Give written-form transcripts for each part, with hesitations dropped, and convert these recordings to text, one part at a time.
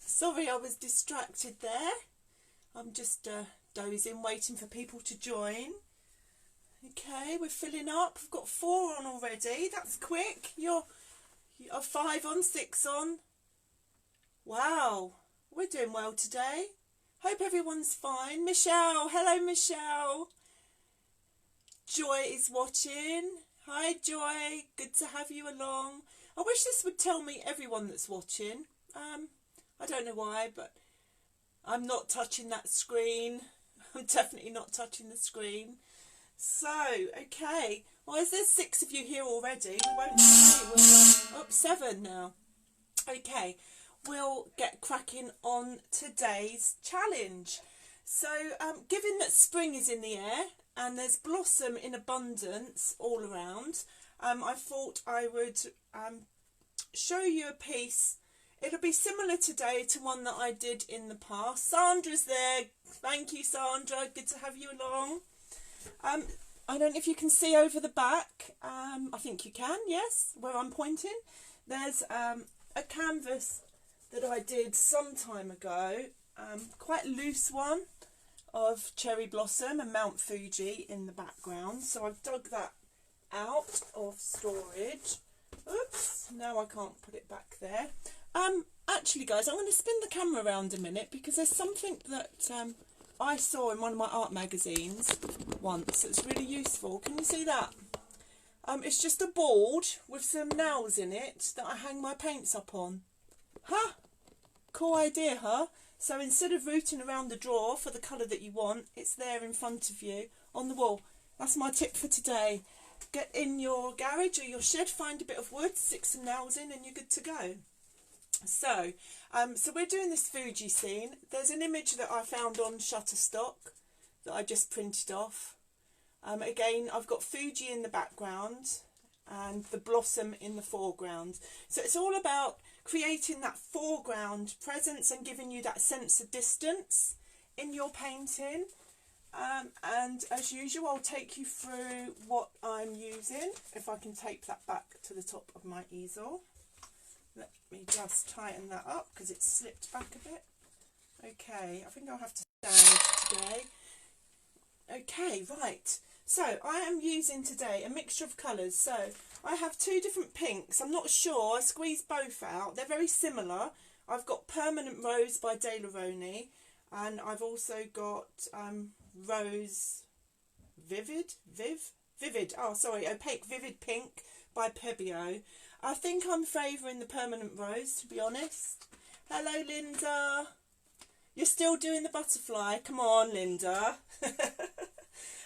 Sorry, I was distracted there. I'm just dozing, waiting for people to join. Okay, we're filling up. We've got 4 on already. That's quick. You're 5 on, 6 on. Wow, we're doing well today. Hope everyone's fine. Michelle, hello Michelle. Joy is watching. Hi Joy, good to have you along. I wish this would tell me everyone that's watching. I don't know why, but I'm not touching that screen. I'm definitely not touching the screen. So, okay. Well, as there's 6 of you here already, we won't see. We're up 7 now. Okay, we'll get cracking on today's challenge. So, given that spring is in the air and there's blossom in abundance all around, I thought I would show you a piece. It'll be similar today to one that I did in the past. Sandra's there. Thank you, Sandra. Good to have you along. I don't know if you can see over the back. I think you can, yes, where I'm pointing. There's a canvas that I did some time ago, quite a loose one, of cherry blossom and Mount Fuji in the background. So I've dug that out of storage. Oops, now I can't put it back there. Actually guys, I'm going to spin the camera around a minute because there's something that I saw in one of my art magazines once that's really useful. Can you see that? It's just a board with some nails in it that I hang my paints up on. Huh? Cool idea, huh? So instead of rooting around the drawer for the colour that you want, it's there in front of you on the wall. That's my tip for today. Get in your garage or your shed, find a bit of wood, stick some nails in and you're good to go. So we're doing this Fuji scene. There's an image that I found on Shutterstock that I just printed off. Again, I've got Fuji in the background and the blossom in the foreground. So it's all about creating that foreground presence and giving you that sense of distance in your painting. And as usual, I'll take you through what I'm using. If I can tape that back to the top of my easel. Let me just tighten that up because it's slipped back a bit. Okay, I think I'll have to stand today. Okay, right. So I am using today a mixture of colours. So I have 2 different pinks. I'm not sure. I squeezed both out. They're very similar. I've got Permanent Rose by De La Roni, and I've also got Rose Vivid. Oh, sorry, Opaque Vivid Pink by Pebeo. I think I'm favouring the Permanent Rose, to be honest. Hello, Linda. You're still doing the butterfly. Come on, Linda.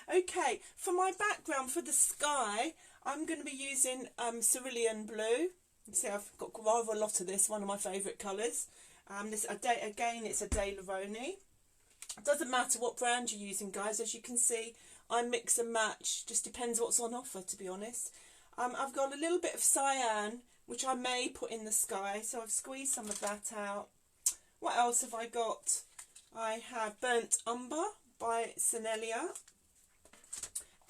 Okay, for my background, for the sky, I'm going to be using cerulean blue. You see, I've got rather a lot of this, one of my favourite colours. Again, it's a De La Roni. It doesn't matter what brand you're using, guys. As you can see, I mix and match. Just depends what's on offer, to be honest. I've got a little bit of cyan, which I may put in the sky, so I've squeezed some of that out. What else have I got? I have Burnt Umber by Senelia,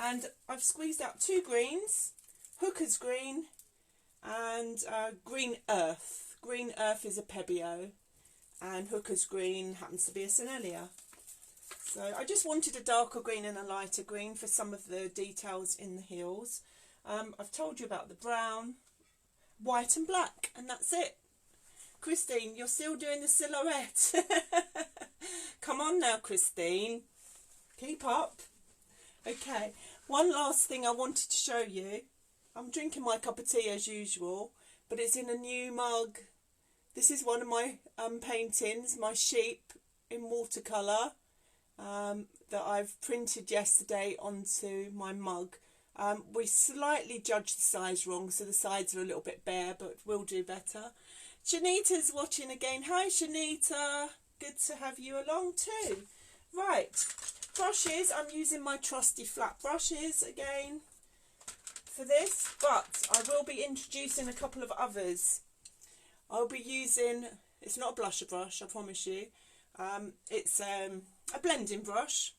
and I've squeezed out 2 greens, Hooker's Green and Green Earth. Green Earth is a Pebeo, and Hooker's Green happens to be a Senelia. So I just wanted a darker green and a lighter green for some of the details in the heels. I've told you about the brown, white and black, and that's it. Christine, you're still doing the silhouette. Come on now, Christine. Keep up. Okay, one last thing I wanted to show you. I'm drinking my cup of tea as usual, but it's in a new mug. This is one of my paintings, my sheep in watercolour, that I've printed yesterday onto my mug. We slightly judged the size wrong, so the sides are a little bit bare, but we'll do better. Shanita's watching again. Hi Shanita, good to have you along too. Right, brushes, I'm using my trusty flat brushes again for this, but I will be introducing a couple of others. I'll be using, it's not a blusher brush, I promise you. It's a blending brush,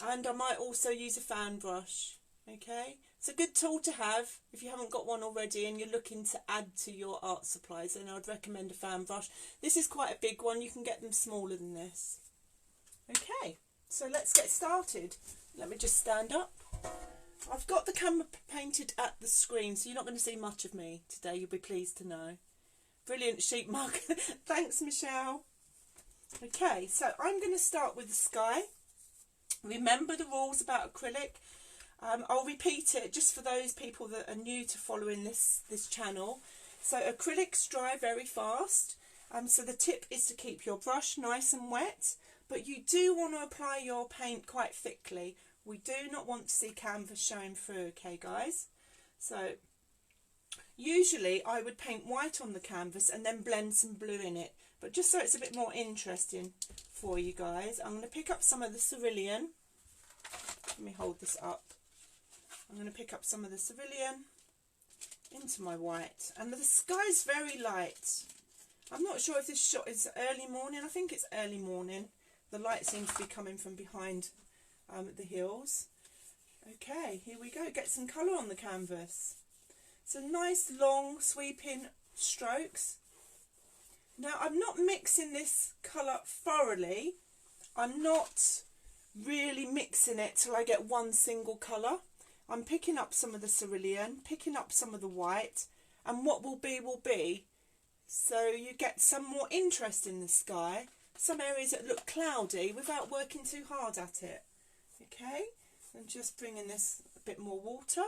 and I might also use a fan brush. Okay, It's a good tool to have if you haven't got one already and you're looking to add to your art supplies, and I'd recommend a fan brush. This is quite a big one, you can get them smaller than this. Okay, so let's get started. Let me just stand up. I've got the camera painted at the screen, so you're not going to see much of me today, you'll be pleased to know. Brilliant sheep mug. Thanks, Michelle. Okay, so I'm going to start with the sky. Remember the rules about acrylic. I'll repeat it just for those people that are new to following this channel. So acrylics dry very fast. So the tip is to keep your brush nice and wet, but you do want to apply your paint quite thickly. We do not want to see canvas showing through, okay guys? So usually I would paint white on the canvas and then blend some blue in it, but just so it's a bit more interesting for you guys, I'm going to pick up some of the cerulean. Let me hold this up. I'm going to pick up some of the cerulean into my white, and the sky's very light. I'm not sure if this shot is early morning. I think it's early morning. The light seems to be coming from behind the hills. Okay, here we go. Get some colour on the canvas. So nice long sweeping strokes. Now I'm not mixing this colour thoroughly. I'm not really mixing it till I get one single colour. I'm picking up some of the cerulean, picking up some of the white, and what will be. So you get some more interest in the sky, some areas that look cloudy without working too hard at it. Okay, and just bringing this a bit more water.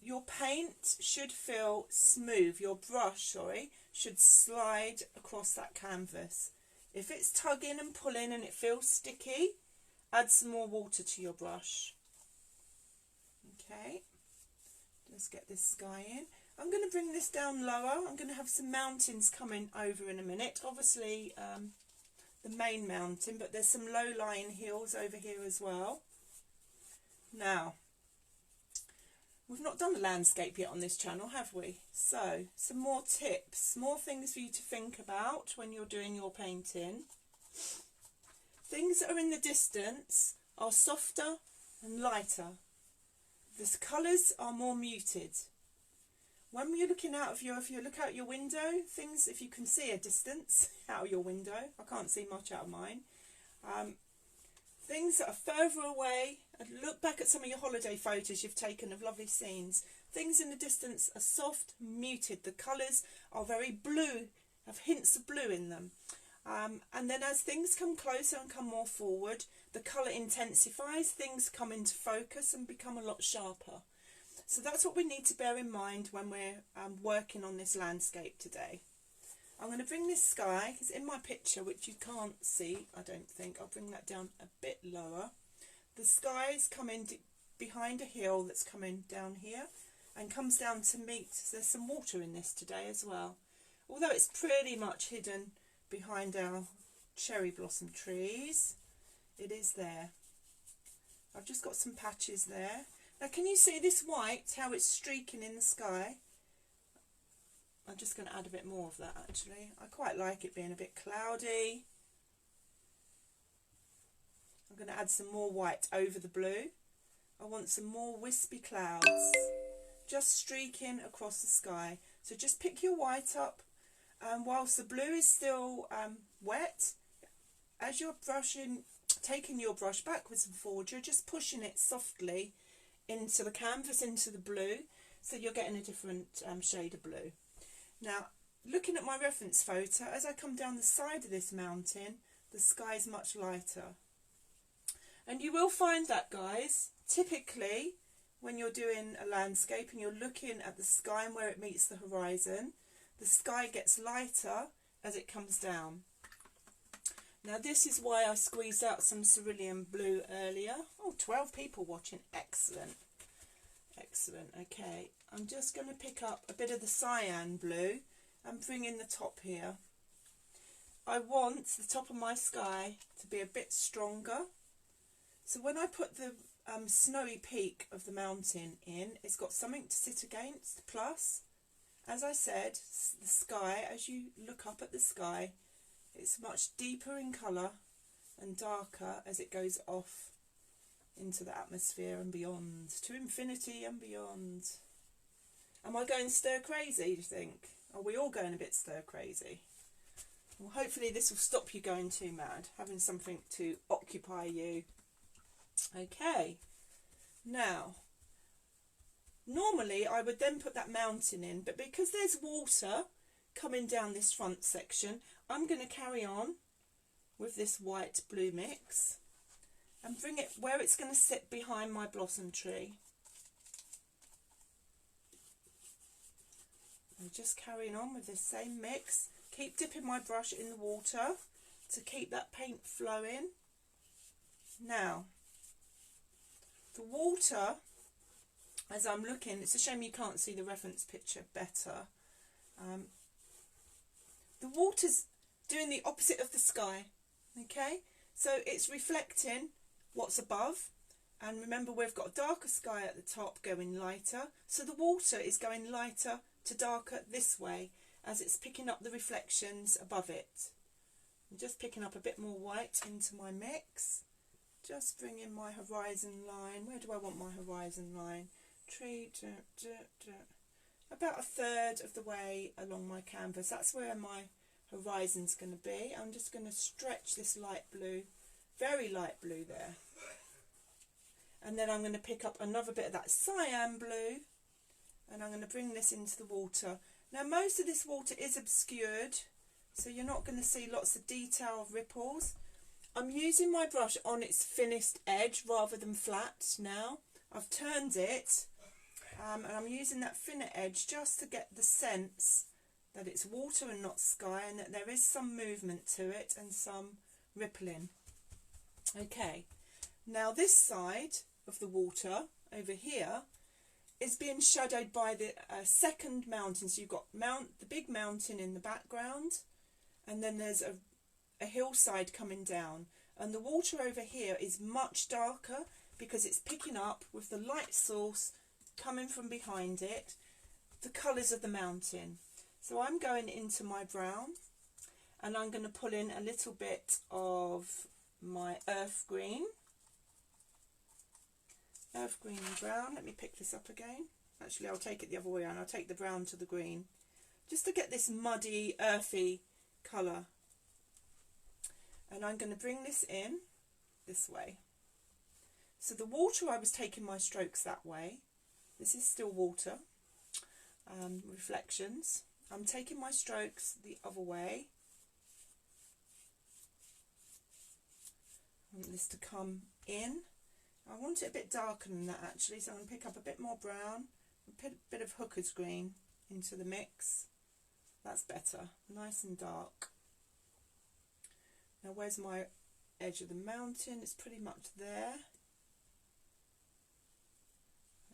Your paint should feel smooth, your brush, sorry, should slide across that canvas. If it's tugging and pulling and it feels sticky, add some more water to your brush. Okay, let's get this sky in. I'm going to bring this down lower. I'm going to have some mountains coming over in a minute. Obviously the main mountain, but there's some low-lying hills over here as well. Now, we've not done the landscape yet on this channel, have we? So, some more tips, more things for you to think about when you're doing your painting. Things that are in the distance are softer and lighter. The colours are more muted. When you're looking out of if you look out your window, things, if you can see a distance out of your window, I can't see much out of mine. Things that are further away, and look back at some of your holiday photos you've taken of lovely scenes. Things in the distance are soft, muted. The colours are very blue, have hints of blue in them. And then as things come closer and come more forward, the colour intensifies, things come into focus and become a lot sharper. So that's what we need to bear in mind when we're working on this landscape today. I'm going to bring this sky, because in my picture, which you can't see, I don't think, I'll bring that down a bit lower. The sky is coming behind a hill that's coming down here and comes down to meet, so there's some water in this today as well. Although it's pretty much hidden behind our cherry blossom trees, it is there. I've just got some patches there. Now can you see this white, how it's streaking in the sky? I'm just going to add a bit more of that actually. I quite like it being a bit cloudy. I'm going to add some more white over the blue. I want some more wispy clouds just streaking across the sky. So just pick your white up, and whilst the blue is still wet, as you're taking your brush backwards and forward, you're just pushing it softly into the canvas, into the blue, so you're getting a different shade of blue. Now, looking at my reference photo, as I come down the side of this mountain, the sky is much lighter. And you will find that, guys, typically when you're doing a landscape and you're looking at the sky and where it meets the horizon, the sky gets lighter as it comes down. Now this is why I squeezed out some cerulean blue earlier. Oh, 12 people watching. Excellent. Excellent. Okay, I'm just going to pick up a bit of the cyan blue and bring in the top here. I want the top of my sky to be a bit stronger. So when I put the snowy peak of the mountain in, it's got something to sit against. Plus, as I said, the sky, as you look up at the sky, it's much deeper in colour and darker as it goes off into the atmosphere and beyond, to infinity and beyond. Am I going stir crazy, do you think? Are we all going a bit stir crazy? Well, hopefully this will stop you going too mad, having something to occupy you. Okay, now, normally I would then put that mountain in, but because there's water coming down this front section, I'm going to carry on with this white blue mix and bring it where it's going to sit behind my blossom tree. I'm just carrying on with this same mix. Keep dipping my brush in the water to keep that paint flowing. Now, the water, as I'm looking, it's a shame you can't see the reference picture better. The water's doing the opposite of the sky, okay? So it's reflecting what's above. And remember, we've got a darker sky at the top going lighter. So the water is going lighter to darker this way as it's picking up the reflections above it. I'm just picking up a bit more white into my mix. Just bringing my horizon line. Where do I want my horizon line? Tree, about a third of the way along my canvas. That's where my horizon's going to be. I'm just going to stretch this light blue, very light blue there. And then I'm going to pick up another bit of that cyan blue and I'm going to bring this into the water. Now most of this water is obscured, so you're not going to see lots of detail of ripples. I'm using my brush on its finished edge rather than flat now. I've turned it and I'm using that thinner edge just to get the sense that it's water and not sky, and that there is some movement to it and some rippling. Okay, now this side of the water over here is being shadowed by the second mountain. So you've got the big mountain in the background, and then there's a hillside coming down, and the water over here is much darker because it's picking up with the light source coming from behind it the colours of the mountain. So I'm going into my brown and I'm going to pull in a little bit of my earth green and brown. Let me pick this up again. Actually, I'll take it the other way around. I'll take the brown to the green just to get this muddy, earthy colour. And I'm going to bring this in this way. So the water, I was taking my strokes that way. This is still water, reflections. I'm taking my strokes the other way. I want this to come in. I want it a bit darker than that actually, so I'm going to pick up a bit more brown, a bit of hooker's green into the mix. That's better, nice and dark. Now where's my edge of the mountain? It's pretty much there.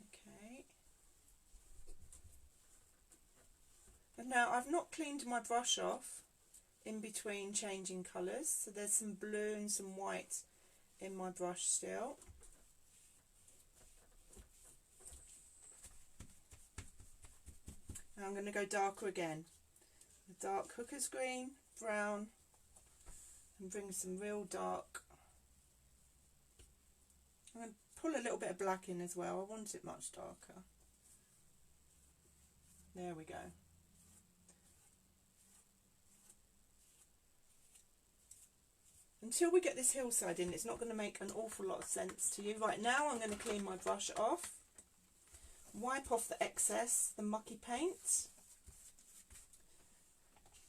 Okay. And now I've not cleaned my brush off in between changing colours, so there's some blue and some white in my brush still. Now I'm going to go darker again. The dark hooker's green, brown, and bring some real dark. I'm going to pull a little bit of black in as well. I want it much darker. There we go. Until we get this hillside in, it's not going to make an awful lot of sense to you. Right now I'm going to clean my brush off. Wipe off the excess, the mucky paint,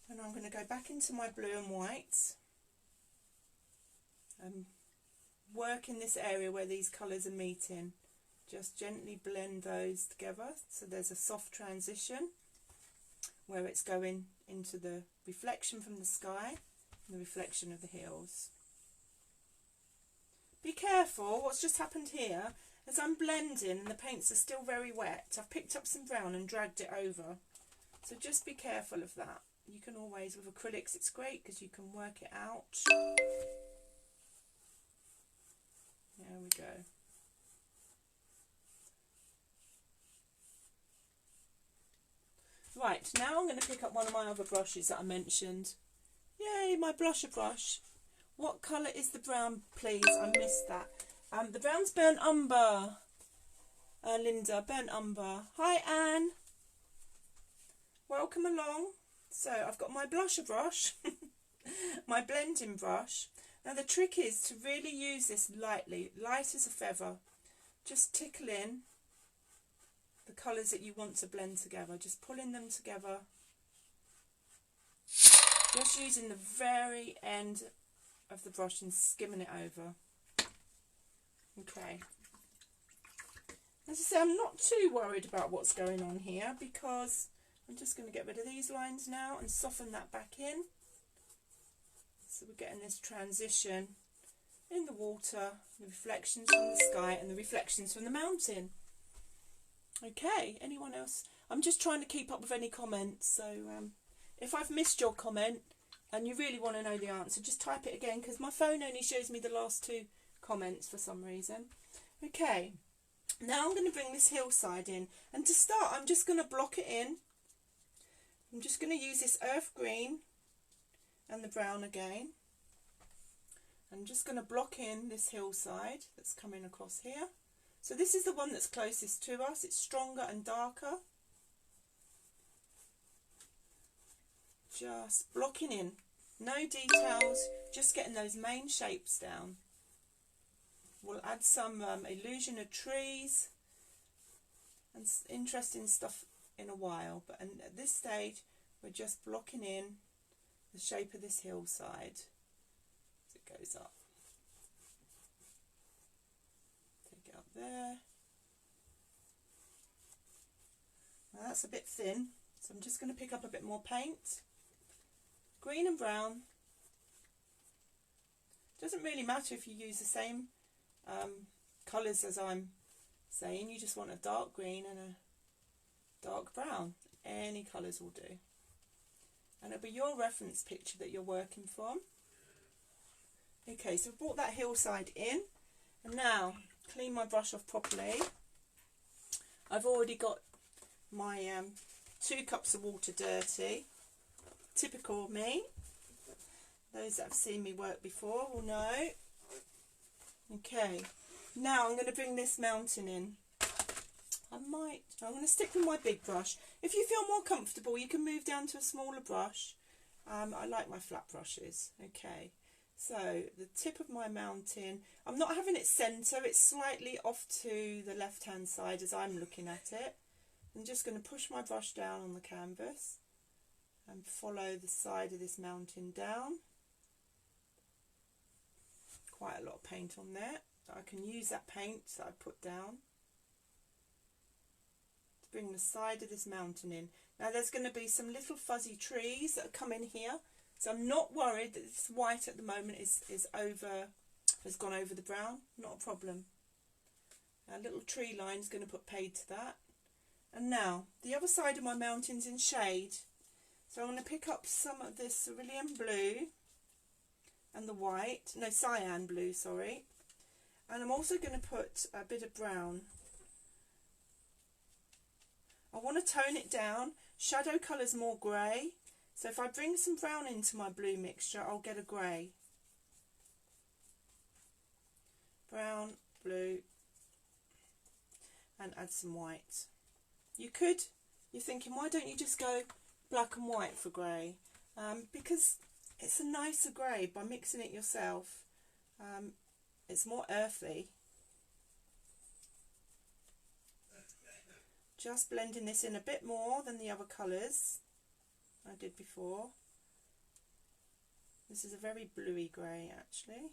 and I'm going to go back into my blue and white and work in this area where these colours are meeting. Just gently blend those together so there's a soft transition where it's going into the reflection from the sky and the reflection of the hills. Be careful, what's just happened here, as I'm blending and the paints are still very wet, I've picked up some brown and dragged it over. So just be careful of that. You can always, with acrylics it's great because you can work it out. There we go. Right, now I'm going to pick up one of my other brushes that I mentioned. Yay, my blusher brush. What colour is the brown, please? I missed that. The brown's burnt umber. Linda, burnt umber. Hi Anne. Welcome along. So I've got my blusher brush, my blending brush. Now the trick is to really use this lightly, light as a feather. Just tickle in the colours that you want to blend together. Just pulling them together. Just using the very end of the brush and skimming it over. Okay. As I say, I'm not too worried about what's going on here because I'm just going to get rid of these lines now and soften that back in. So we're getting this transition in the water, the reflections from the sky and the reflections from the mountain. Okay, anyone else? I'm just trying to keep up with any comments, so if I've missed your comment and you really want to know the answer, just type it again because my phone only shows me the last 2 comments for some reason. Okay, now I'm going to bring this hillside in, and to start I'm just going to block it in. I'm just going to use this earth green and the brown again. I'm just going to block in this hillside that's coming across here. So this is the one that's closest to us. It's stronger and darker. Just blocking in. No details, just getting those main shapes down. We'll add some illusion of trees and interesting stuff in a while. But at this stage, we're just blocking in the shape of this hillside as it goes up. Take it up there. Now that's a bit thin, so I'm just going to pick up a bit more paint. Green and brown. Doesn't really matter if you use the same colours as I'm saying. You just want a dark green and a dark brown. Any colours will do. And it'll be your reference picture that you're working from. Okay, so I've brought that hillside in. And now, clean my brush off properly. I've already got my 2 cups of water dirty. Typical of me. Those that have seen me work before will know. Okay, now I'm going to bring this mountain in. I'm going to stick with my big brush. If you feel more comfortable, you can move down to a smaller brush. I like my flat brushes. Okay, so the tip of my mountain, I'm not having it centre, it's slightly off to the left hand side as I'm looking at it. I'm just going to push my brush down on the canvas and follow the side of this mountain down. Quite a lot of paint on there. I can use that paint that I put down to bring the side of this mountain in. Now there's going to be some little fuzzy trees that come in here, so I'm not worried that this white at the moment has gone over the brown. Not a problem. A little tree line is going to put paid to that. And now the other side of my mountain's in shade, so I'm going to pick up some of this cerulean blue and the white, no, cyan blue, sorry. And I'm also going to put a bit of brown. I want to tone it down. Shadow colour's more grey, so if I bring some brown into my blue mixture, I'll get a grey. Brown, blue, and add some white. You're thinking, why don't you just go black and white for grey? Because it's a nicer grey by mixing it yourself. It's more earthy. Just blending this in a bit more than the other colours I did before. This is a very bluey grey actually.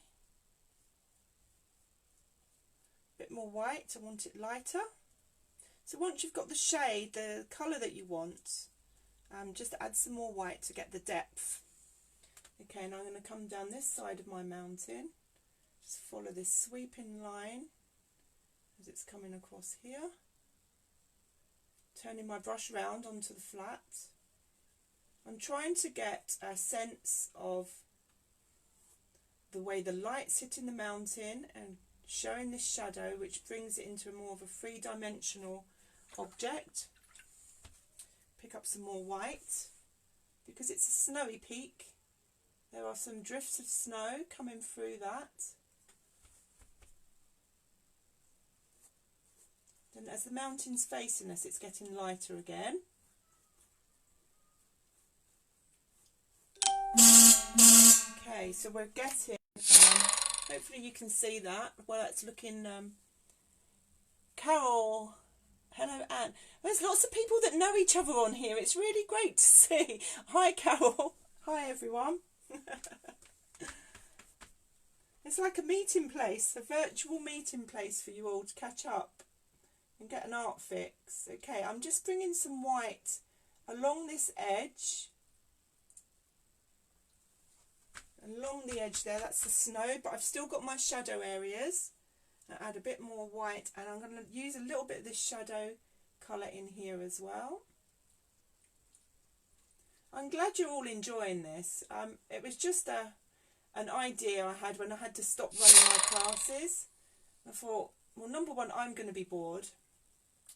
Bit more white, I want it lighter. So once you've got the shade, the colour that you want, just add some more white to get the depth. Okay, and I'm going to come down this side of my mountain. Just follow this sweeping line as it's coming across here. Turning my brush round onto the flat. I'm trying to get a sense of the way the light's hitting the mountain and showing this shadow, which brings it into more of a three-dimensional object. Pick up some more white because it's a snowy peak. There are some drifts of snow coming through that. And as the mountain's facing us, it's getting lighter again. Okay, so we're getting, hopefully you can see that. Well, it's looking, Carol, hello Anne. There's lots of people that know each other on here. It's really great to see. Hi Carol. Hi everyone. It's like a meeting place, a virtual meeting place for you all to catch up and get an art fix. Okay, I'm just bringing some white along this edge. Along the edge there, that's the snow, but I've still got my shadow areas. I'll add a bit more white, and I'm going to use a little bit of this shadow colour in here as well. I'm glad you're all enjoying this. It was just an idea I had when I had to stop running my classes. I thought, well, number one, I'm going to be bored.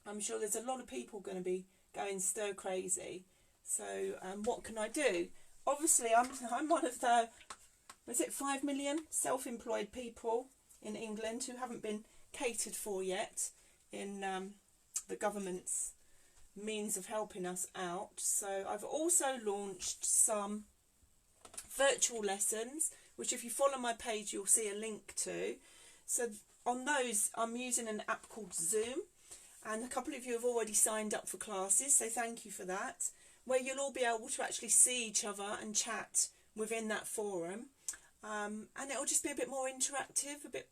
I'm sure there's a lot of people going to be going stir crazy. So what can I do? Obviously, I'm one of the, was it 5 million self-employed people in England who haven't been catered for yet in the government's means of helping us out. So I've also launched some virtual lessons, which if you follow my page you'll see a link to. So on those I'm using an app called Zoom, and a couple of you have already signed up for classes, so thank you for that, where you'll all be able to actually see each other and chat within that forum, and it'll just be a bit more interactive, a bit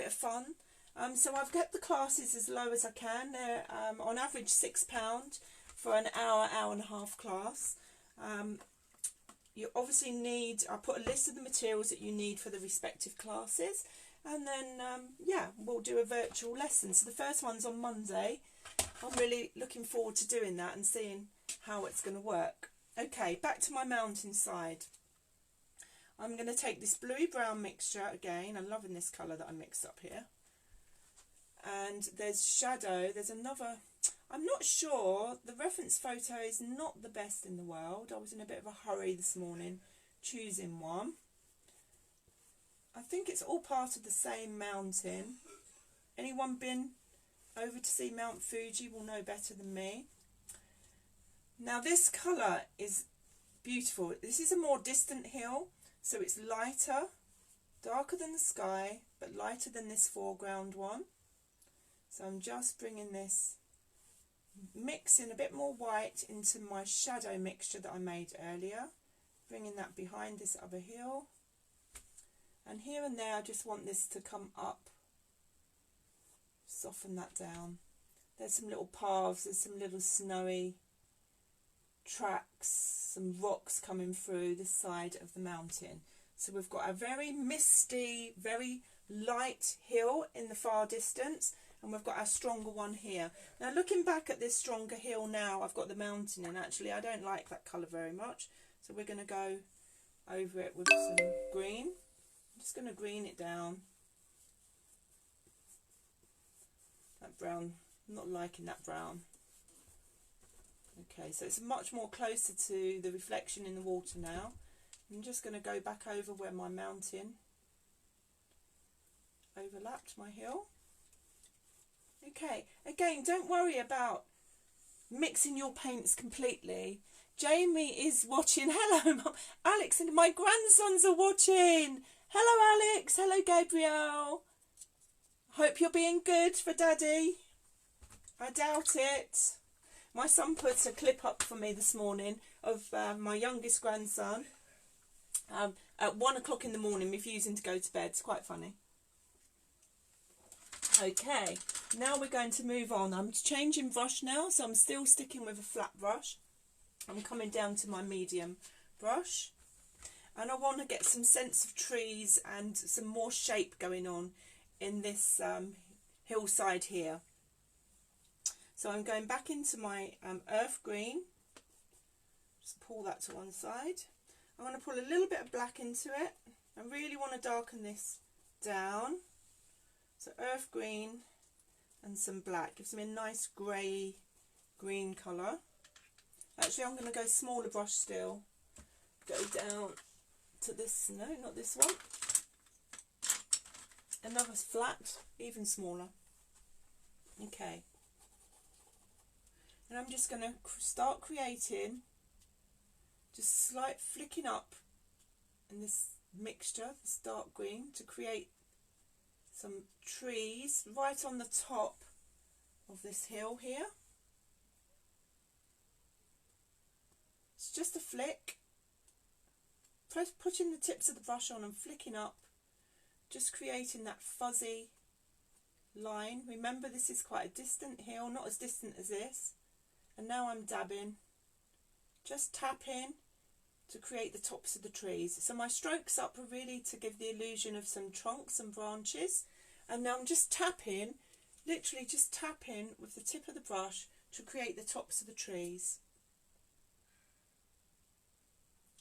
of fun. So I've kept the classes as low as I can. They're on average £6 for an hour and a half class. You obviously need, I put a list of the materials that you need for the respective classes, and then yeah, we'll do a virtual lesson. So the first one's on Monday. I'm really looking forward to doing that and seeing how it's going to work. Okay, back to my mountainside. I'm going to take this bluey brown mixture again. I'm loving this colour that I mixed up here. And there's shadow, there's another, I'm not sure, the reference photo is not the best in the world. I was in a bit of a hurry this morning choosing one. I think it's all part of the same mountain. Anyone been over to see Mount Fuji will know better than me. Now this colour is beautiful. This is a more distant hill, so it's lighter, darker than the sky, but lighter than this foreground one. So I'm just bringing this, mixing a bit more white into my shadow mixture that I made earlier, bringing that behind this other hill. And here and there I just want this to come up, soften that down. There's some little paths, there's some little snowy tracks, some rocks coming through this side of the mountain. So we've got a very misty, very light hill in the far distance, and we've got our stronger one here. Now looking back at this stronger hill now, I've got the mountain, and actually I don't like that colour very much, so we're going to go over it with some green. I'm just going to green it down. That brown, I'm not liking that brown. Okay, so it's much more closer to the reflection in the water now. I'm just going to go back over where my mountain overlapped my hill. Okay, again, don't worry about mixing your paints completely. Jamie is watching. Hello, Mum. Alex and my grandsons are watching. Hello, Alex. Hello, Gabriel. Hope you're being good for Daddy. I doubt it. My son put a clip up for me this morning of my youngest grandson at 1 o'clock in the morning refusing to go to bed. It's quite funny. Okay, now we're going to move on. I'm changing brush now, so I'm still sticking with a flat brush. I'm coming down to my medium brush, and I want to get some sense of trees and some more shape going on in this hillside here. So I'm going back into my earth green. Just pull that to one side. I want to pull a little bit of black into it. I really want to darken this down. So earth green and some black gives me a nice grey green colour. Actually, I'm going to go smaller brush still. Go down to this, no, not this one. Another flat, even smaller. Okay, and I'm just going to start creating just slight flicking up in this mixture, this dark green, to create some trees right on the top of this hill here. It's just a flick, putting the tips of the brush on and flicking up, just creating that fuzzy line. Remember, this is quite a distant hill, not as distant as this. And now I'm dabbing, just tapping to create the tops of the trees. So my strokes up are really to give the illusion of some trunks and branches. And now I'm just tapping, literally just tapping with the tip of the brush to create the tops of the trees.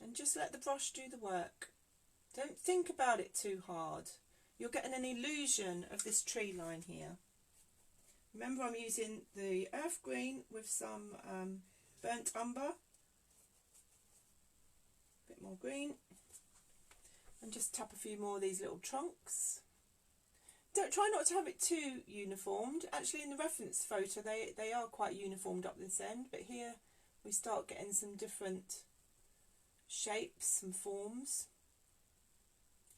And just let the brush do the work. Don't think about it too hard. You're getting an illusion of this tree line here. Remember, I'm using the earth green with some burnt umber. A bit more green. And just tap a few more of these little trunks. Try not to have it too uniformed. Actually, in the reference photo, they are quite uniformed up this end. But here we start getting some different shapes and forms.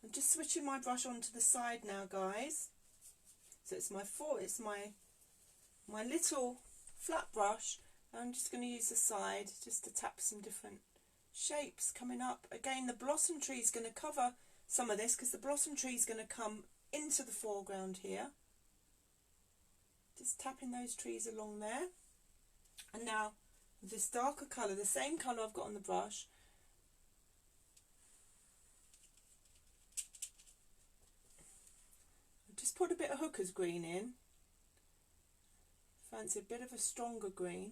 I'm just switching my brush onto the side now, guys. So it's my little flat brush. I'm just going to use the side just to tap some different shapes coming up. Again, the blossom tree is going to cover some of this because the blossom tree is going to come into the foreground here. Just tapping those trees along there. And now with this darker colour, the same colour I've got on the brush, I've just put a bit of hooker's green in. Fancy a bit of a stronger green,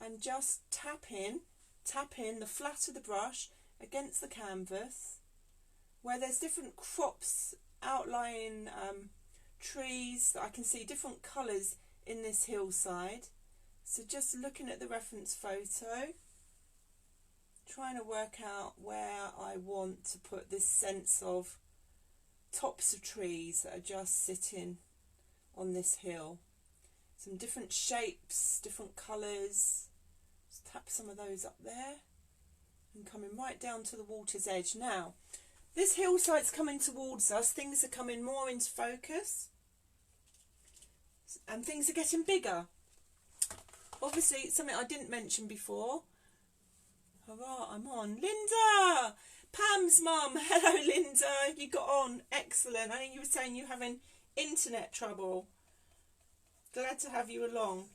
and just tapping the flat of the brush against the canvas where there's different crops, outlying trees that I can see different colours in this hillside. So just looking at the reference photo, trying to work out where I want to put this sense of tops of trees that are just sitting on this hill. Some different shapes, different colours. Just tap some of those up there and coming right down to the water's edge. Now, this hillside's coming towards us. Things are coming more into focus and things are getting bigger. Obviously, it's something I didn't mention before. Hurrah, I'm on. Linda! Pam's mum. Hello, Linda. You got on. Excellent. I think you were saying you're having internet trouble. Glad to have you along.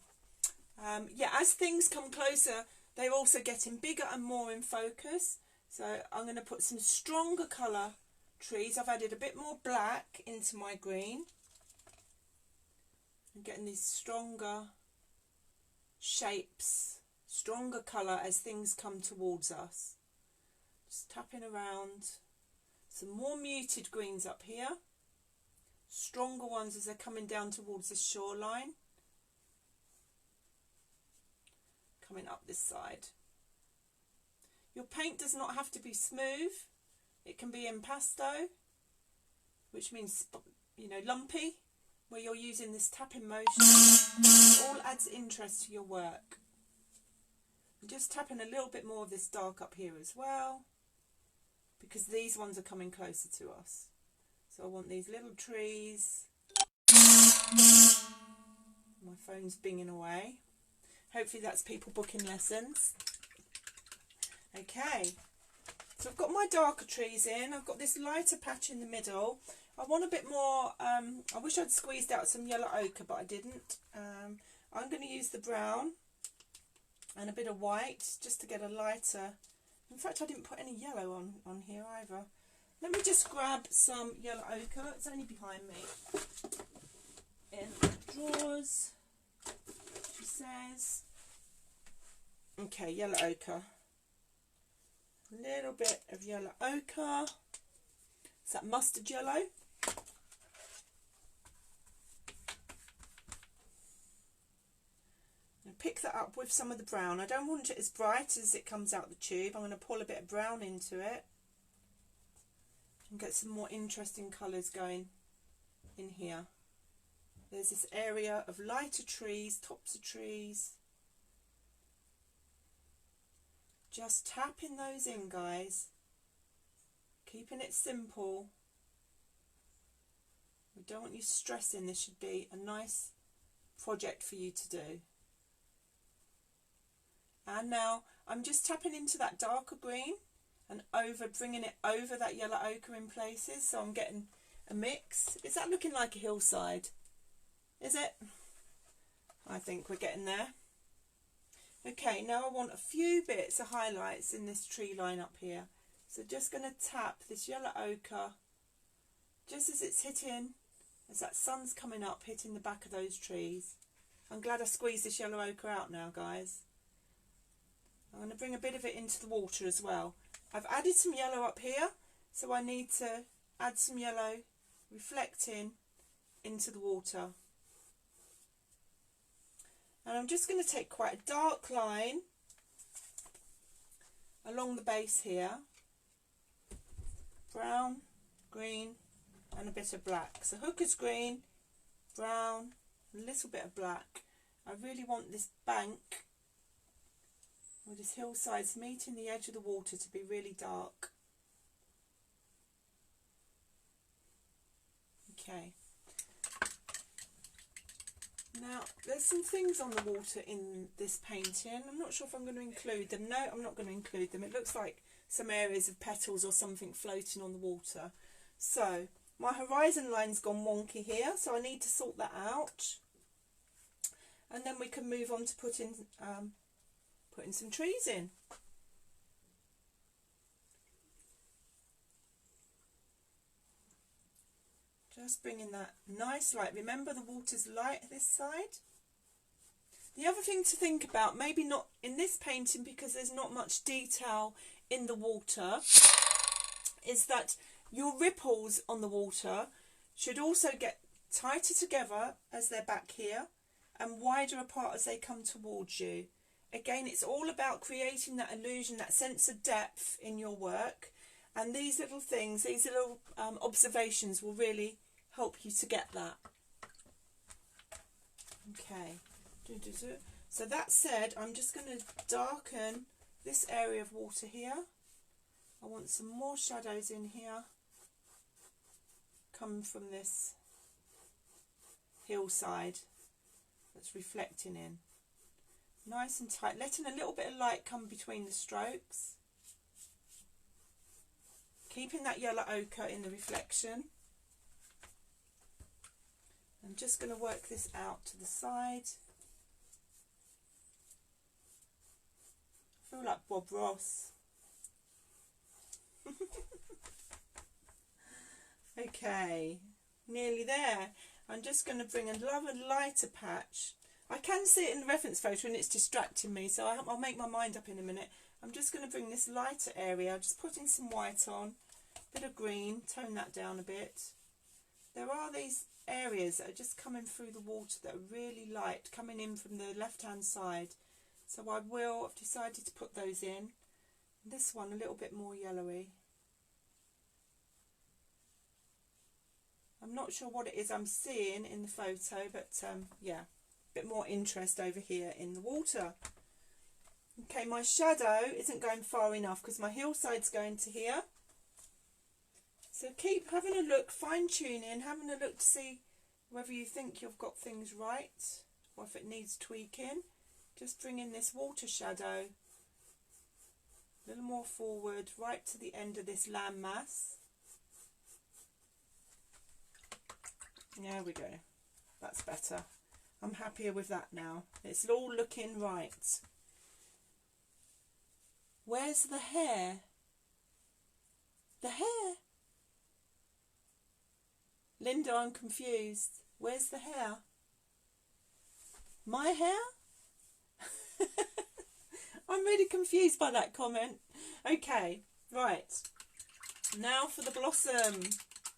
Yeah, as things come closer, they're also getting bigger and more in focus. So I'm going to put some stronger colour trees. I've added a bit more black into my green. I'm getting these stronger shapes, stronger colour as things come towards us. Just tapping around. Some more muted greens up here. Stronger ones as they're coming down towards the shoreline. Coming up this side. Your paint does not have to be smooth. It can be impasto, which means, you know, lumpy, where you're using this tapping motion. It all adds interest to your work. I'm just tapping a little bit more of this dark up here as well, because these ones are coming closer to us. So I want these little trees. My phone's binging away. Hopefully that's people booking lessons. Okay, so I've got my darker trees in. I've got this lighter patch in the middle. I want a bit more, I wish I'd squeezed out some yellow ochre, but I didn't. I'm going to use the brown and a bit of white just to get a lighter. In fact, I didn't put any yellow on here either. Let me just grab some yellow ochre. It's only behind me. In the drawers, she says. Okay, yellow ochre. A little bit of yellow ochre. Is that mustard yellow? And pick that up with some of the brown. I don't want it as bright as it comes out the tube. I'm going to pour a bit of brown into it and get some more interesting colours going in here. there's this area of lighter trees, tops of trees. Just tapping those in, guys. Keeping it simple. We don't want you stressing. This should be a nice project for you to do. And now I'm just tapping into that darker green and bringing it over that yellow ochre in places, so I'm getting a mix. Is that looking like a hillside? Is it? I think we're getting there. Okay, now I want a few bits of highlights in this tree line up here. So just going to tap this yellow ochre just as it's hitting, as that sun's coming up, hitting the back of those trees. I'm glad I squeezed this yellow ochre out now, guys. I'm going to bring a bit of it into the water as well. I've added some yellow up here, so I need to add some yellow reflecting into the water. And I'm just going to take quite a dark line along the base here. Brown, green and a bit of black. So hooker's green, brown, a little bit of black. I really want this bank with this hillsides meeting the edge of the water to be really dark. Okay. Now, there's some things on the water in this painting. I'm not sure if I'm going to include them. No, I'm not going to include them. It looks like some areas of petals or something floating on the water. So, my horizon line's gone wonky here, so I need to sort that out. And then we can move on to putting some trees in. Just bringing that nice light. Remember, the water's light this side. The other thing to think about, maybe not in this painting because there's not much detail in the water, is that your ripples on the water should also get tighter together as they're back here and wider apart as they come towards you. Again, it's all about creating that illusion, that sense of depth in your work, and these little things, these little observations will really help you to get that. Okay, so that said, I'm just going to darken this area of water here. I want some more shadows in here coming from this hillside that's reflecting in. Nice and tight, letting a little bit of light come between the strokes. Keeping that yellow ochre in the reflection. I'm just going to work this out to the side. I feel like Bob Ross. Okay, nearly there. I'm just going to bring another lighter patch. I can see it in the reference photo and it's distracting me, so I'll make my mind up in a minute. I'm just going to bring this lighter area, just putting some white on, a bit of green, tone that down a bit. There are these areas that are just coming through the water that are really light, coming in from the left hand side. So I've decided to put those in. This one a little bit more yellowy. I'm not sure what it is I'm seeing in the photo, but yeah, a bit more interest over here in the water. Okay, my shadow isn't going far enough because my hillside's going to here. So keep having a look, fine-tuning, having a look to see whether you think you've got things right or if it needs tweaking. Just bringing this water shadow a little more forward, right to the end of this landmass. There we go. That's better. I'm happier with that now. It's all looking right. Where's the hair? The hair? Linda, I'm confused. Where's the hair? My hair? I'm really confused by that comment. Okay, right. Now for the blossom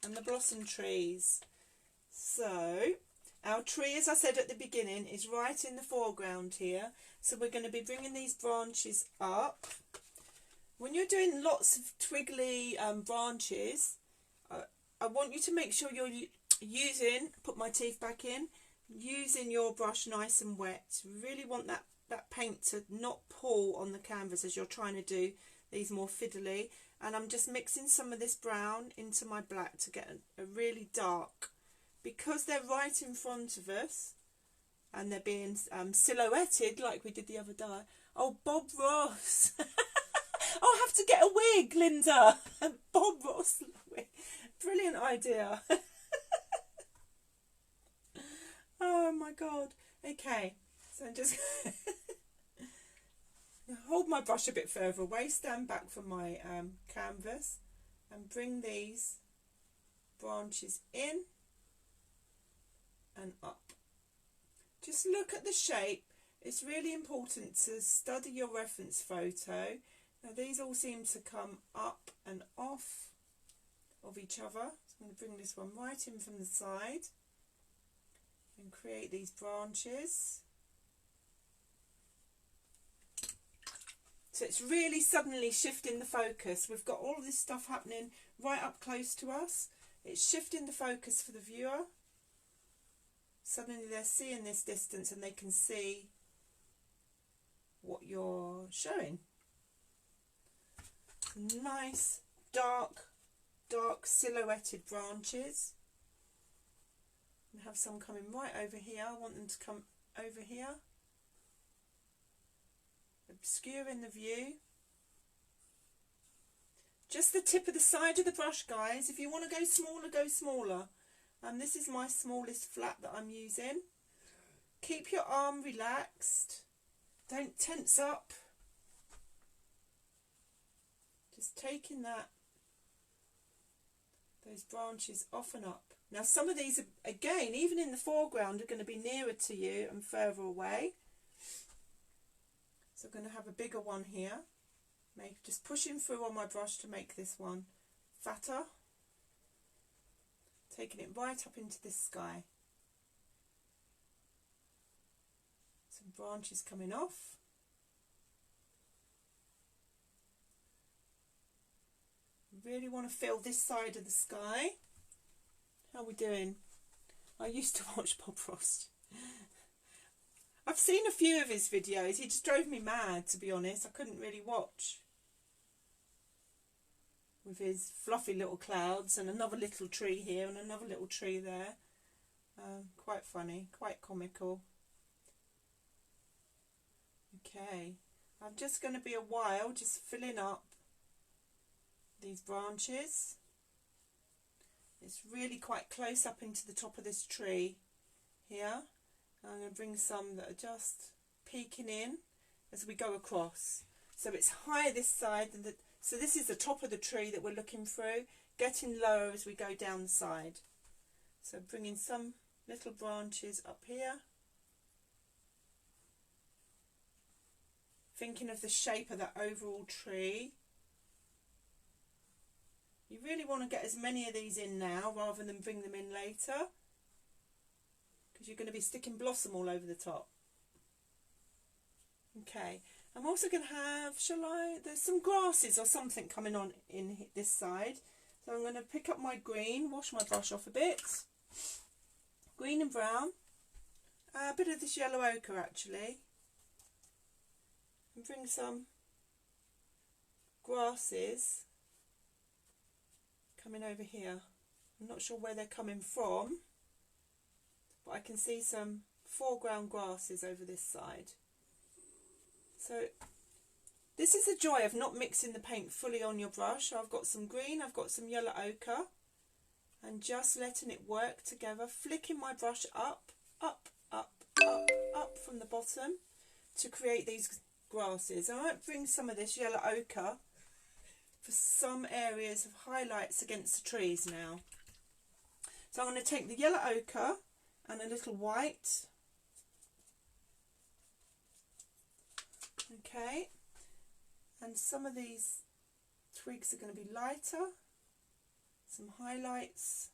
and the blossom trees. So, our tree, as I said at the beginning, is right in the foreground here. So we're going to be bringing these branches up. When you're doing lots of twiggly branches, I want you to make sure you're using, put my teeth back in, using your brush nice and wet. You really want that paint to not pull on the canvas as you're trying to do these more fiddly. And I'm just mixing some of this brown into my black to get a really dark, because they're right in front of us and they're being silhouetted like we did the other day. Oh, Bob Ross. I'll have to get a wig, Linda. Bob Ross wig. Brilliant idea. Oh my god. Okay, so I'm just hold my brush a bit further away, stand back from my canvas and bring these branches in and up. Just look at the shape. It's really important to study your reference photo. Now these all seem to come up and off of each other. So I'm going to bring this one right in from the side and create these branches. So it's really suddenly shifting the focus. We've got all of this stuff happening right up close to us. It's shifting the focus for the viewer. Suddenly they're seeing this distance and they can see what you're showing. Nice dark silhouetted branches. And have some coming right over here. I want them to come over here, obscuring the view. Just the tip of the side of the brush, guys. If you want to go smaller, go smaller. And this is my smallest flat that I'm using. Keep your arm relaxed. Don't tense up. Just taking those branches off and up. Now some of these, again, even in the foreground, are going to be nearer to you and further away. So I'm going to have a bigger one here. Just pushing through on my brush to make this one fatter. Taking it right up into this sky. Some branches coming off. Really want to feel this side of the sky. How are we doing? I used to watch Bob Ross. I've seen a few of his videos. He just drove me mad, to be honest. I couldn't really watch. With his fluffy little clouds and another little tree here and another little tree there. Quite funny, quite comical. Okay, I'm just going to be a while just filling up these branches. It's really quite close up into the top of this tree here. I'm going to bring some that are just peeking in as we go across. So it's higher this side than so this is the top of the tree that we're looking through, getting lower as we go down the side. So bringing some little branches up here. Thinking of the shape of that overall tree. You really want to get as many of these in now rather than bring them in later, because you're going to be sticking blossom all over the top. Okay, I'm also going to have, there's some grasses or something coming on in this side. So I'm going to pick up my green, wash my brush off a bit. Green and brown. A bit of this yellow ochre actually. And bring some grasses coming over here. I'm not sure where they're coming from, but I can see some foreground grasses over this side. So this is the joy of not mixing the paint fully on your brush. I've got some green, I've got some yellow ochre, and just letting it work together, flicking my brush up, up, up, up, up from the bottom to create these grasses. I might bring some of this yellow ochre for some areas of highlights against the trees now. So I'm going to take the yellow ochre and a little white. Okay, and some of these twigs are going to be lighter, some highlights,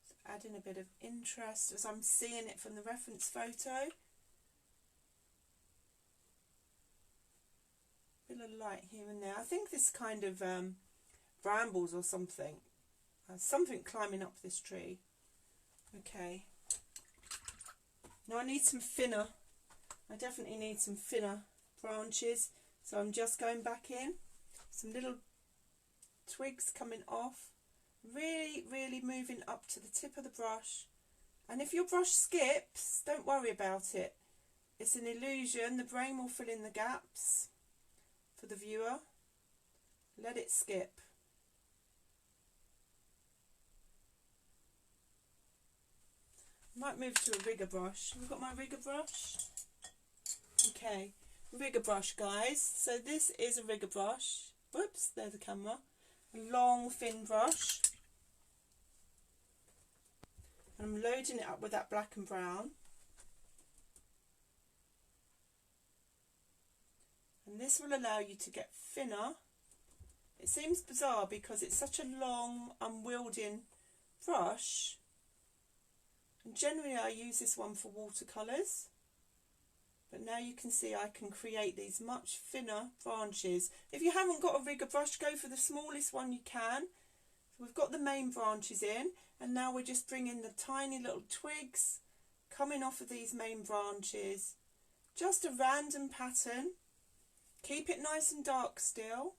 so adding a bit of interest as I'm seeing it from the reference photo. Bit of light here and there. I think this kind of brambles or something, something climbing up this tree. Okay. Now I need some thinner. I definitely need some thinner branches. So I'm just going back in. Some little twigs coming off. Really, really moving up to the tip of the brush. And if your brush skips, don't worry about it. It's an illusion. The brain will fill in the gaps for the viewer. Let it skip. I might move to a rigger brush. Have we got my rigger brush? Okay, rigger brush, guys. So this is a rigger brush. Whoops, there's the camera. A long, thin brush. And I'm loading it up with that black and brown. And this will allow you to get thinner. It seems bizarre because it's such a long, unwielding brush. And generally I use this one for watercolours. But now you can see I can create these much thinner branches. If you haven't got a rigger brush, go for the smallest one you can. So we've got the main branches in, and now we're just bringing the tiny little twigs coming off of these main branches. Just a random pattern. Keep it nice and dark still.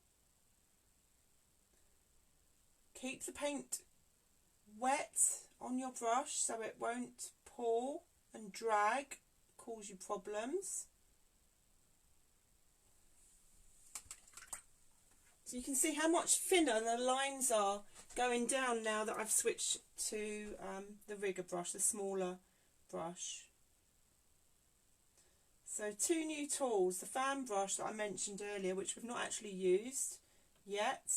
Keep the paint wet on your brush so it won't pull and drag, cause you problems. So you can see how much thinner the lines are going down now that I've switched to the rigger brush, the smaller brush. So two new tools, the fan brush that I mentioned earlier, which we've not actually used yet.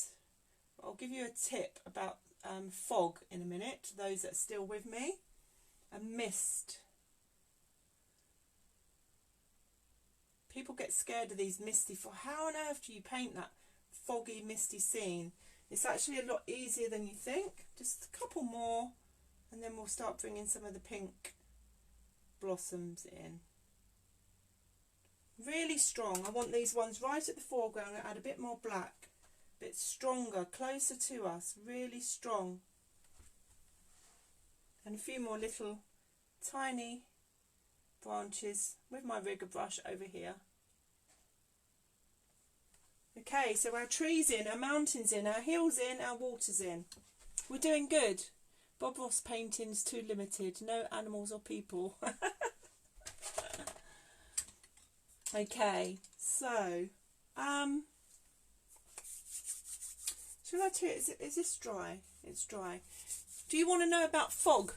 But I'll give you a tip about fog in a minute, to those that are still with me. And mist. People get scared of these misty fog. How on earth do you paint that foggy, misty scene? It's actually a lot easier than you think. Just a couple more, and then we'll start bringing some of the pink blossoms in. Really strong. I want these ones right at the foreground. I'll add a bit more black, a bit stronger, closer to us, really strong. And a few more little tiny branches with my rigger brush over here. Okay, so our trees in, our mountains in, our hills in, our water's in. We're doing good. Bob Ross painting's too limited. No animals or people. Okay, so should I tell you, is this dry? It's dry. Do you want to know about fog?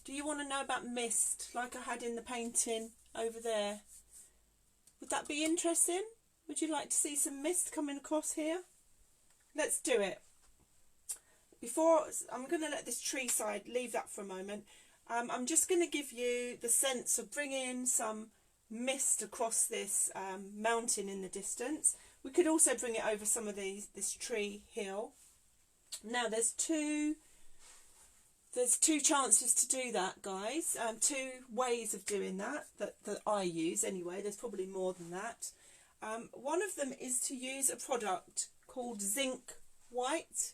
Do you want to know about mist, like I had in the painting over there? Would that be interesting? Would you like to see some mist coming across here? Let's do it. Before, I'm going to let this tree side, leave that for a moment. I'm just going to give you the sense of bringing some mist across this mountain in the distance. We could also bring it over some of this tree hill. Now there's two chances to do that, guys. Two ways of doing that I use anyway. There's probably more than that. One of them is to use a product called zinc white.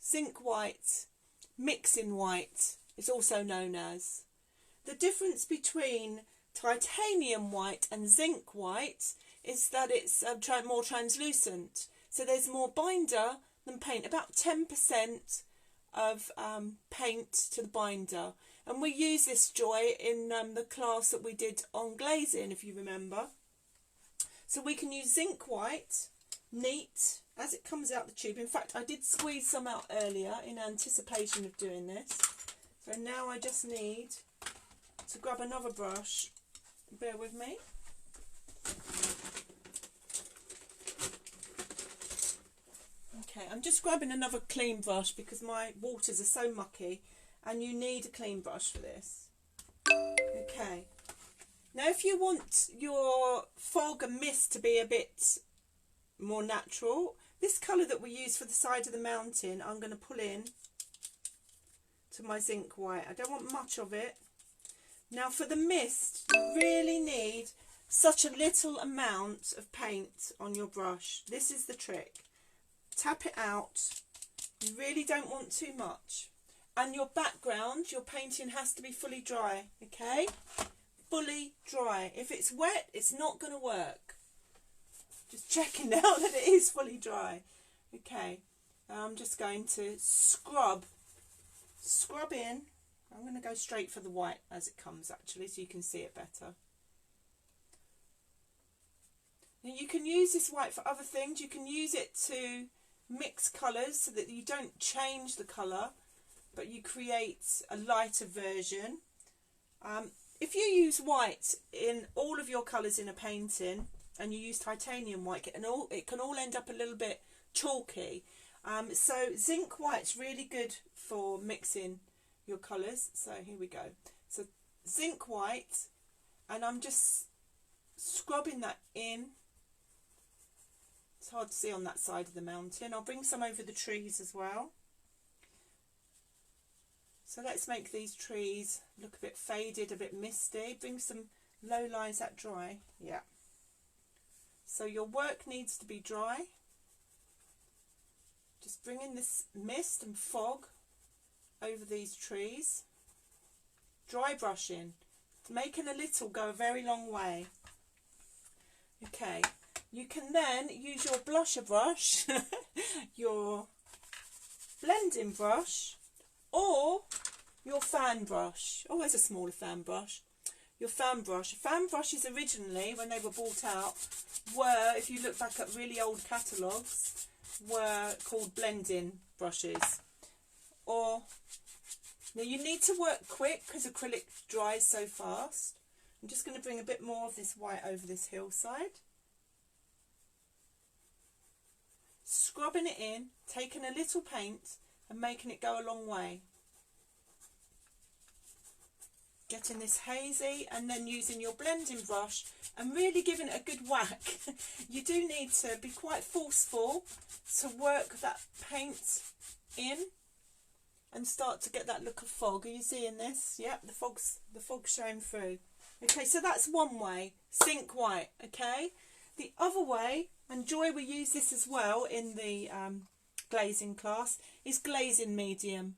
Zinc white, mixing white, it's also known as. The difference between titanium white and zinc white is that it's more translucent. So there's more binder than paint, about 10% of paint to the binder. And we use this, Joy, in the class that we did on glazing, if you remember. So we can use zinc white, neat, as it comes out the tube. In fact, I did squeeze some out earlier in anticipation of doing this. So now I just need to grab another brush. Bear with me. Okay, I'm just grabbing another clean brush because my waters are so mucky and you need a clean brush for this. Okay. Now if you want your fog and mist to be a bit more natural, this colour that we use for the side of the mountain, I'm going to pull in to my zinc white. I don't want much of it. Now for the mist, you really need such a little amount of paint on your brush. This is the trick. Tap it out. You really don't want too much. and your background, your painting has to be fully dry, okay? Fully dry. If it's wet, it's not going to work. Just checking now that it is fully dry. Okay, I'm just going to scrub in. I'm going to go straight for the white as it comes actually, so you can see it better. Now you can use this white for other things. You can use it to mix colours so that you don't change the colour, but you create a lighter version. If you use white in all of your colours in a painting and you use titanium white, it can all end up a little bit chalky. So zinc white's really good for mixing your colours. So here we go. So zinc white, and I'm just scrubbing that in. It's hard to see on that side of the mountain. I'll bring some over the trees as well. So let's make these trees look a bit faded, a bit misty. Bring some low lines that dry. Yeah. So your work needs to be dry. Just bring in this mist and fog over these trees. Dry brushing. Making a little go a very long way. Okay. You can then use your blusher brush, your blending brush, or your fan brush. Oh, there's a smaller fan brush. Your fan brush. Fan brushes originally, when they were bought out, were, if you look back at really old catalogues, were called blending brushes. Or, now you need to work quick because acrylic dries so fast. I'm just going to bring a bit more of this white over this hillside. Scrubbing it in, taking a little paint and making it go a long way. Getting this hazy and then using your blending brush and really giving it a good whack. You do need to be quite forceful to work that paint in and start to get that look of fog. Are you seeing this? Yep, the fog's showing through. Okay, so that's one way, zinc white, okay? The other way, and Joy will use this as well in the glazing class, is glazing medium.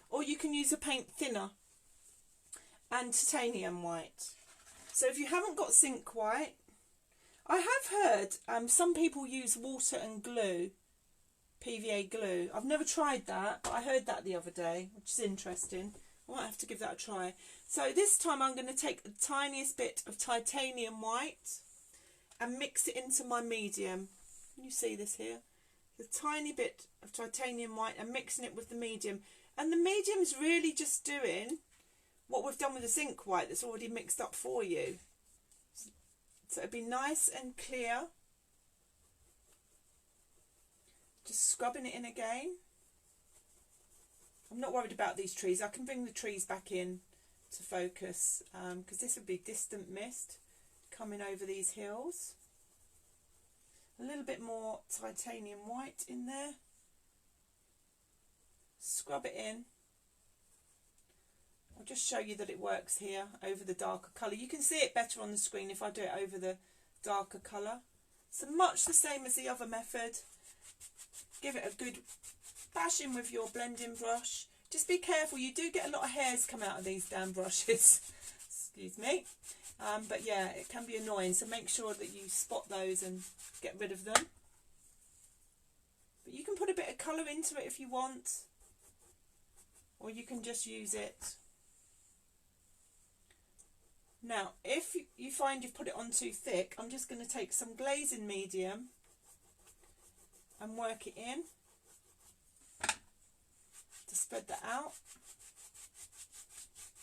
Or you can use a paint thinner and titanium white. So if you haven't got zinc white, I have heard some people use water and glue, PVA glue. I've never tried that, but I heard that the other day, which is interesting. I might have to give that a try. So this time I'm going to take the tiniest bit of titanium white and mix it into my medium. Can you see this here? The tiny bit of titanium white and mixing it with the medium. And the medium's really just doing what we've done with the zinc white that's already mixed up for you. So it'll be nice and clear. Just scrubbing it in again. I'm not worried about these trees. I can bring the trees back in to focus because this would be distant mist coming over these hills. A little bit more titanium white in there. Scrub it in. I'll just show you that it works here over the darker colour. You can see it better on the screen if I do it over the darker colour. So much the same as the other method. Give it a good bashing with your blending brush. Just be careful, you do get a lot of hairs come out of these damn brushes. Excuse me. But yeah, it can be annoying, so make sure that you spot those and get rid of them. But you can put a bit of colour into it if you want, or you can just use it. Now, if you find you've put it on too thick, I'm just going to take some glazing medium and work it in to spread that out.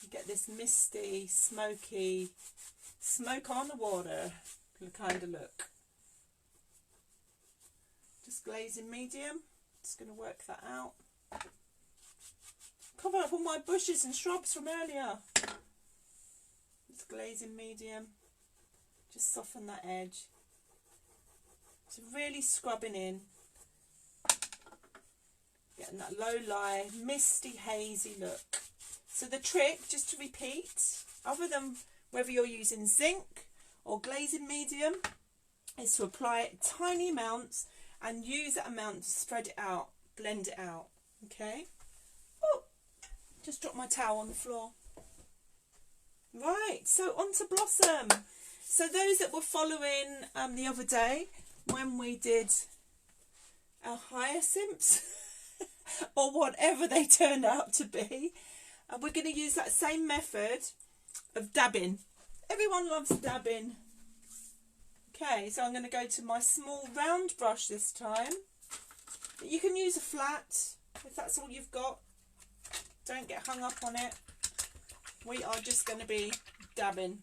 You get this misty, smoky, smoke on the water kind of look. Just glazing medium. Just going to work that out. Cover up all my bushes and shrubs from earlier. Just glazing medium. Just soften that edge. So really scrubbing in. Getting that low lie, misty, hazy look. So the trick, just to repeat, other than whether you're using zinc or glazing medium, is to apply it tiny amounts and use that amount to spread it out, blend it out. Okay? Oh, Just drop my towel on the floor. Right, so on to Blossom. So those that were following the other day when we did our hyacinths or whatever they turned out to be, we're going to use that same method of dabbing. Everyone loves dabbing. Okay, so I'm going to go to my small round brush this time. You can use a flat if that's all you've got. Don't get hung up on it. We are just going to be dabbing.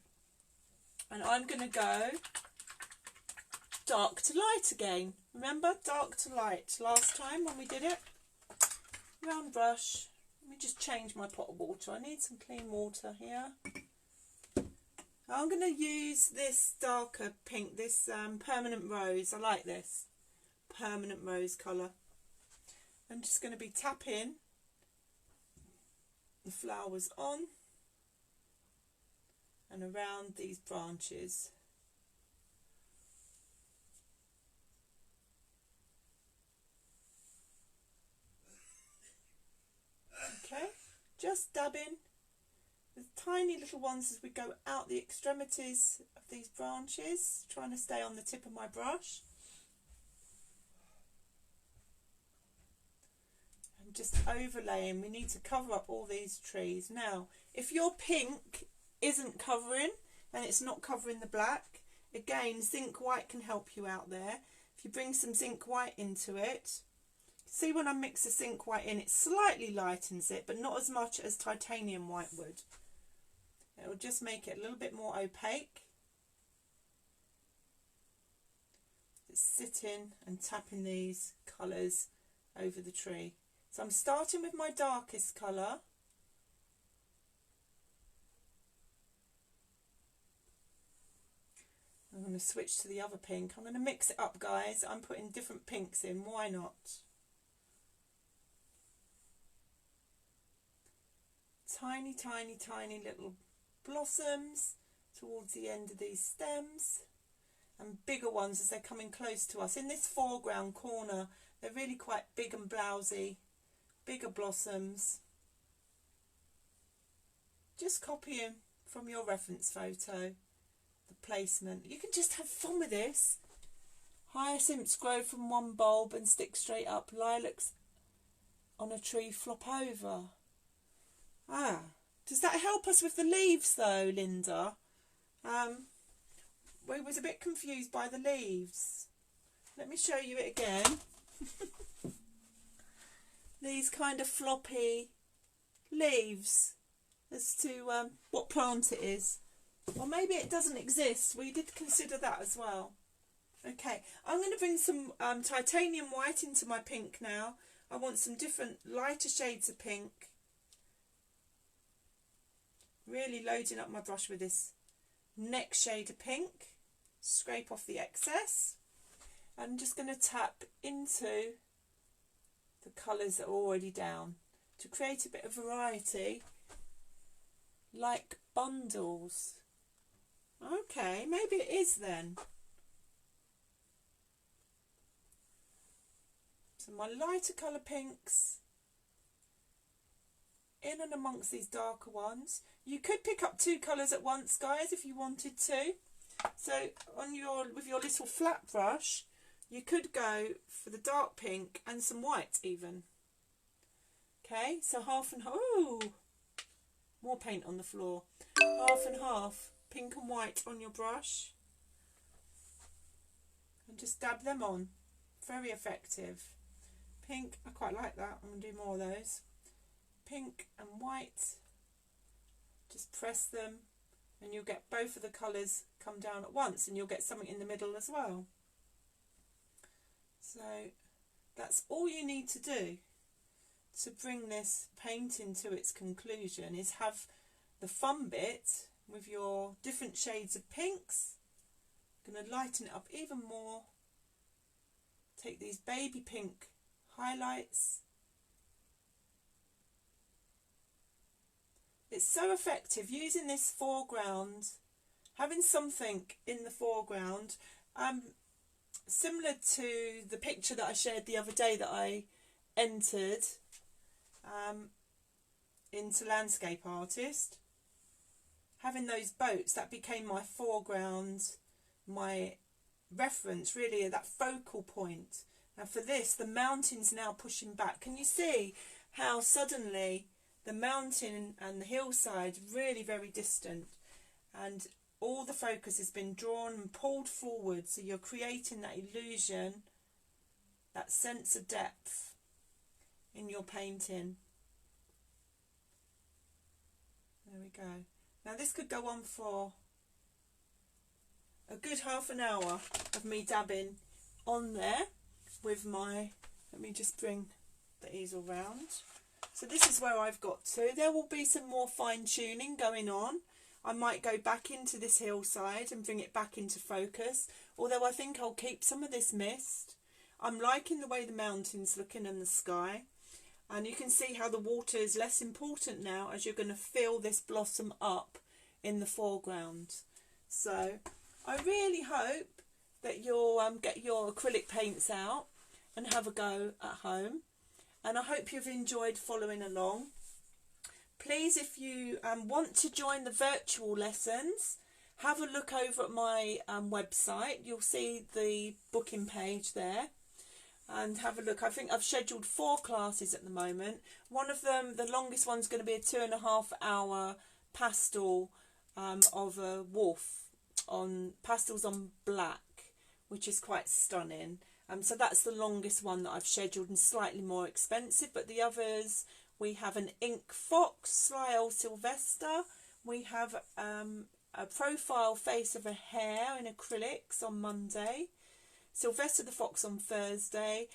And I'm going to go dark to light again. Remember, dark to light last time when we did it? Round brush. Let me just change my pot of water. I need some clean water here. I'm going to use this darker pink, this permanent rose. I like this permanent rose colour. I'm just going to be tapping the flowers on and around these branches. Okay, just dabbing the tiny little ones as we go out the extremities of these branches, trying to stay on the tip of my brush. And just overlaying. We need to cover up all these trees. Now, if your pink isn't covering and it's not covering the black, again, zinc white can help you out there. If you bring some zinc white into it, see when I mix the zinc white in, it slightly lightens it, but not as much as titanium white would. It will just make it a little bit more opaque. Just sitting and tapping these colours over the tree. So I'm starting with my darkest colour. I'm going to switch to the other pink. I'm going to mix it up, guys. I'm putting different pinks in. Why not? Tiny, tiny, tiny little blossoms towards the end of these stems, and bigger ones as they're coming close to us. In this foreground corner, they're really quite big and blousy, bigger blossoms. Just copying from your reference photo the placement. You can just have fun with this. Hyacinths grow from one bulb and stick straight up. Lilacs on a tree flop over. Ah, does that help us with the leaves though, Linda? We was a bit confused by the leaves. Let me show you it again. These kind of floppy leaves as to what plant it is. Or maybe it doesn't exist. We did consider that as well. Okay, I'm going to bring some titanium white into my pink now. I want some different lighter shades of pink. Really loading up my brush with this next shade of pink. Scrape off the excess. I'm just going to tap into the colours that are already down to create a bit of variety, like bundles. Okay, maybe it is then. So my lighter colour pinks in and amongst these darker ones. You could pick up two colours at once, guys, if you wanted to. So on with your little flat brush, you could go for the dark pink and some white even. Okay, so half and half. Ooh, more paint on the floor. Half and half, pink and white on your brush. And just dab them on. Very effective. Pink, I quite like that. I'm going to do more of those. Pink and white. Just press them and you'll get both of the colours come down at once, and you'll get something in the middle as well. So that's all you need to do to bring this painting to its conclusion, is have the fun bit with your different shades of pinks. I'm going to lighten it up even more. Take these baby pink highlights. It's so effective using this foreground, having something in the foreground, similar to the picture that I shared the other day that I entered. into landscape artist, having those boats, that became my foreground, my reference, really, that focal point. And for this, the mountain's now pushing back. Can you see how suddenly the mountain and the hillside really very distant, and all the focus has been drawn and pulled forward, so you're creating that illusion, that sense of depth in your painting. There we go. Now this could go on for a good half an hour of me dabbing on there with my, let me just bring the easel round. So this is where I've got to. There will be some more fine tuning going on. I might go back into this hillside and bring it back into focus, although I think I'll keep some of this mist. I'm liking the way the mountain's looking in the sky, and you can see how the water is less important now as you're going to fill this blossom up in the foreground. So I really hope that you'll get your acrylic paints out and have a go at home, and I hope you've enjoyed following along. Please, if you want to join the virtual lessons, have a look over at my website. You'll see the booking page there, and have a look. I think I've scheduled 4 classes at the moment. One of them, the longest one's going to be a 2.5 hour pastel of a wolf, on pastels on black, which is quite stunning. So that's the longest one that I've scheduled, and slightly more expensive. But the others, we have an ink fox, Sly Old Sylvester. We have a profile face of a hare in acrylics on Monday. Sylvester the Fox on Thursday.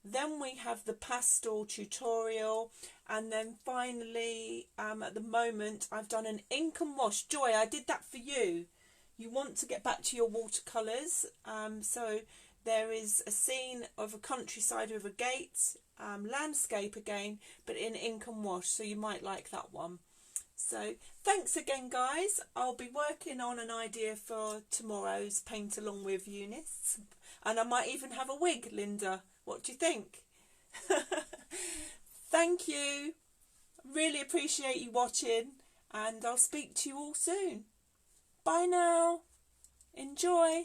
Then we have the pastel tutorial. And then finally, at the moment, I've done an ink and wash. Joy, I did that for you. You want to get back to your watercolours. So there is a scene of a countryside with a gate, landscape again, but in ink and wash, so you might like that one. So thanks again, guys. I'll be working on an idea for tomorrow's Paint Along with Eunice, and I might even have a wig, Linda. What do you think? Thank you. Really appreciate you watching, and I'll speak to you all soon. Bye now. Enjoy.